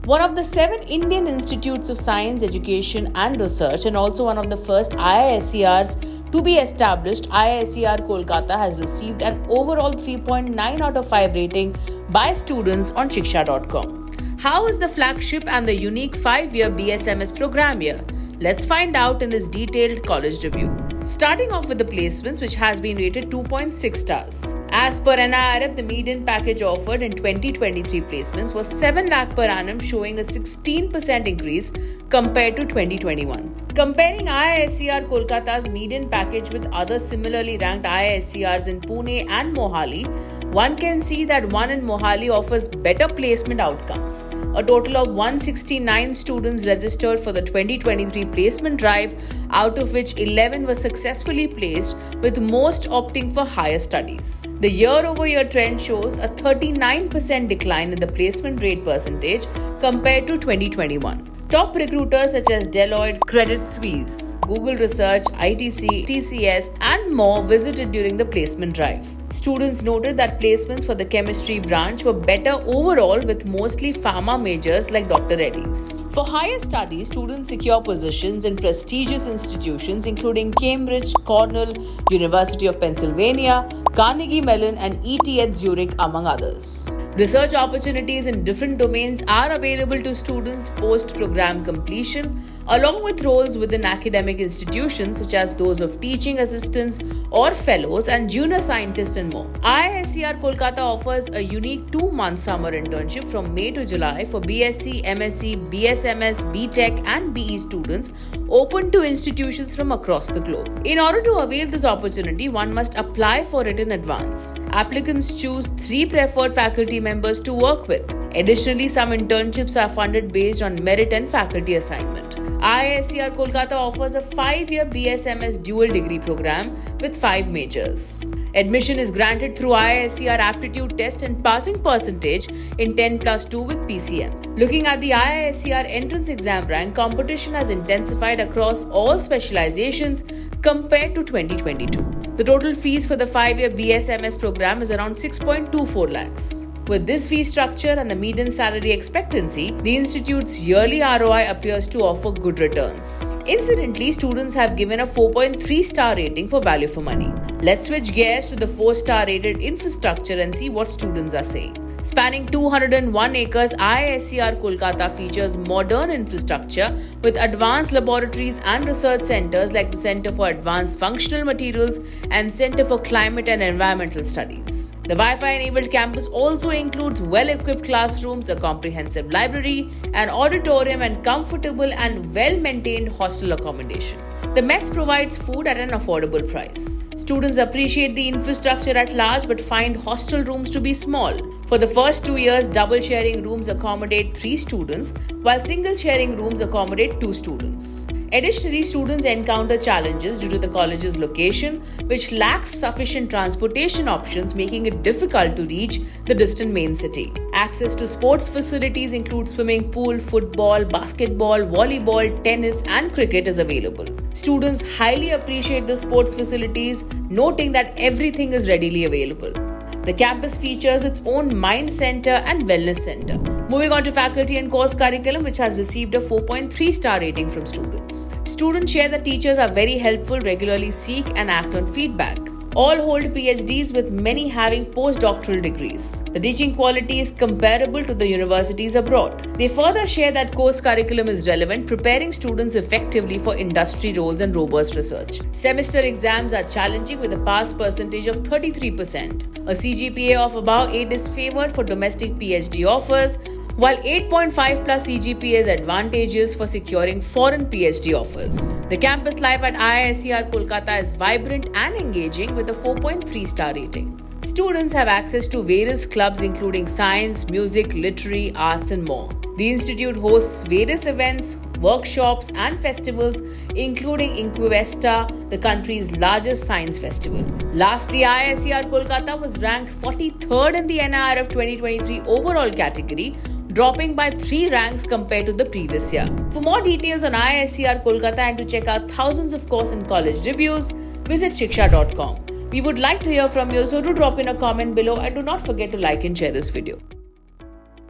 One of the 7 Indian Institutes of Science, Education and Research, and also one of the first IISERs to be established, IISER Kolkata has received an overall 3.9 out of 5 rating by students on Shiksha.com. How is the flagship and the unique 5-year BSMS program here? Let's find out in this detailed college review. Starting off with the placements, which has been rated 2.6 stars. As per NIRF, the median package offered in 2023 placements was 7 lakh per annum, showing a 16% increase compared to 2021. Comparing IISER Kolkata's median package with other similarly ranked IISERs in Pune and Mohali, one can see that one in Mohali offers better placement outcomes. A total of 169 students registered for the 2023 placement drive, out of which 11 were successfully placed, with most opting for higher studies. The year-over-year trend shows a 39% decline in the placement rate percentage compared to 2021. Top recruiters such as Deloitte, Credit Suisse, Google Research, ITC, TCS, and more visited during the placement drive. Students noted that placements for the chemistry branch were better overall, with mostly pharma majors like Dr. Reddy's. For higher studies, students secure positions in prestigious institutions including Cambridge, Cornell, University of Pennsylvania, Carnegie Mellon, and ETH Zurich, among others. Research opportunities in different domains are available to students post-program completion, along with roles within academic institutions such as those of teaching assistants or fellows and junior scientists and more. IISER Kolkata offers a unique 2-month summer internship from May to July for BSc, MSc, BSMS, BTech and BE students, open to institutions from across the globe. In order to avail this opportunity, one must apply for it in advance. Applicants choose 3 preferred faculty members to work with. Additionally, some internships are funded based on merit and faculty assignment. IISER Kolkata offers a 5-year BSMS dual degree program with 5 majors. Admission is granted through IISER aptitude test and passing percentage in 10+2 with PCM. Looking at the IISER entrance exam rank, competition has intensified across all specializations compared to 2022. The total fees for the 5-year BSMS program is around 6.24 lakhs. With this fee structure and the median salary expectancy, the institute's yearly ROI appears to offer good returns. Incidentally, students have given a 4.3-star rating for value for money. Let's switch gears to the 4-star rated infrastructure and see what students are saying. Spanning 201 acres, IISER Kolkata features modern infrastructure with advanced laboratories and research centers like the Center for Advanced Functional Materials and Center for Climate and Environmental Studies. The Wi-Fi-enabled campus also includes well-equipped classrooms, a comprehensive library, an auditorium, and comfortable and well-maintained hostel accommodation. The mess provides food at an affordable price. Students appreciate the infrastructure at large but find hostel rooms to be small. For the first 2 years, double sharing rooms accommodate 3 students, while single sharing rooms accommodate 2 students. Additionally, students encounter challenges due to the college's location, which lacks sufficient transportation options, making it difficult to reach the distant main city. Access to sports facilities include swimming pool, football, basketball, volleyball, tennis, and cricket is available. Students highly appreciate the sports facilities, noting that everything is readily available. The campus features its own Mind Center and Wellness Center. Moving on to faculty and course curriculum, which has received a 4.3-star rating from students. Students share that teachers are very helpful, regularly seek and act on feedback. All hold PhDs, with many having postdoctoral degrees. The teaching quality is comparable to the universities abroad. They further share that course curriculum is relevant, preparing students effectively for industry roles and robust research. Semester exams are challenging with a pass percentage of 33%. A CGPA of above 8 is favored for domestic PhD offers, while 8.5 plus CGPA is advantageous for securing foreign PhD offers. The campus life at IISER Kolkata is vibrant and engaging with a 4.3-star rating. Students have access to various clubs including science, music, literary, arts and more. The institute hosts various events, workshops and festivals including Inquivesta, the country's largest science festival. Lastly, IISER Kolkata was ranked 43rd in the NIRF 2023 overall category, dropping by 3 ranks compared to the previous year. For more details on IISER Kolkata and to check out thousands of course and college reviews, visit Shiksha.com. We would like to hear from you, so do drop in a comment below and do not forget to like and share this video.